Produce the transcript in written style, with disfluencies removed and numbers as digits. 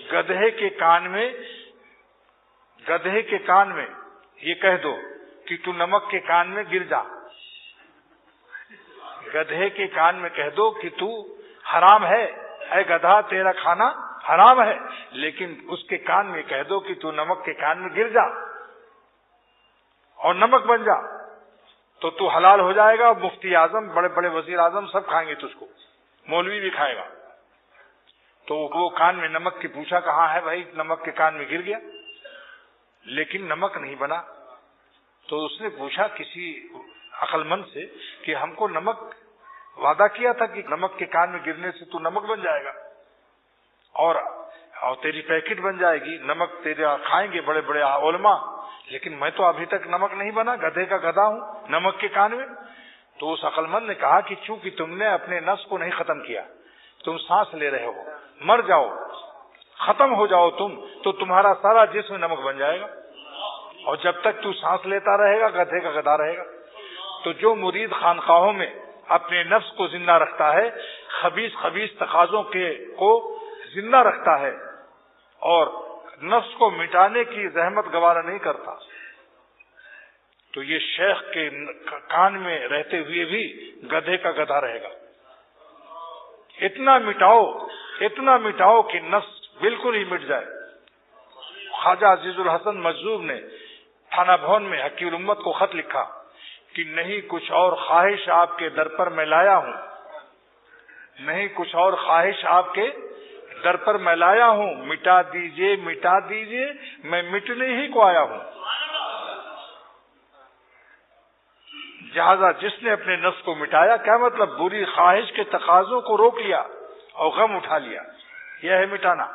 گدھے کے کان میں یہ کہہ دو کہ تو نمک کے کان میں گر جا. گدھے کے کان میں کہہ دو کہ تو حرام ہے، اے گدھا تیرا کھانا حرام ہے، لیکن اس کے کان میں کہہ دو کہ تو نمک کے کان میں گر جا اور نمک بن جا، تو حلال ہو جائے گا. مفتی اعظم، بڑے بڑے وزیر اعظم سب کھائیں گے تجھ کو، مولوی بھی کھائے گا. تو وہ کان میں نمک کی پوچھا کہاں ہے بھائی؟ نمک کے کان میں گر گیا لیکن نمک نہیں بنا. تو اس نے پوچھا کسی عقل مند سے کہ ہم کو نمک وعدہ کیا تھا کہ نمک کے کان میں گرنے سے تو نمک بن جائے گا اور تیری پیکٹ بن جائے گی، نمک تیرا کھائیں گے بڑے بڑے علماء، لیکن میں تو ابھی تک نمک نہیں بنا، گدھے کا گدھا ہوں نمک کے کان میں. تو اس عقل مند نے کہا کہ چونکہ تم نے اپنے نفس کو نہیں ختم کیا، تم سانس لے رہے ہو، مر جاؤ، ختم ہو جاؤ تم، تو تمہارا سارا جسم نمک بن جائے گا، اور جب تک تو سانس لیتا رہے گا گدھے کا گدھا رہے گا. تو جو مرید خانقاہوں میں اپنے نفس کو زندہ رکھتا ہے، خبیث تقاضوں کو زندہ رکھتا ہے اور نفس کو مٹانے کی زحمت گوارا نہیں کرتا، تو یہ شیخ کے کان میں رہتے ہوئے بھی گدھے کا گدھا رہے گا. اتنا مٹاؤ کہ نفس بالکل ہی مٹ جائے. خواجہ عزیز الحسن مجذوب نے تھانہ بھون میں حقیر امت کو خط لکھا کہ نہیں کچھ اور خواہش آپ کے در پر میں لایا ہوں، نہیں کچھ اور خواہش آپ کے در پر میں لایا ہوں، مٹا دیجئے میں مٹنے ہی کو آیا ہوں. لہذا جس نے اپنے نفس کو مٹایا، کیا مطلب؟ بری خواہش کے تقاضوں کو روک لیا اور غم اٹھا لیا، یہ ہے مٹانا.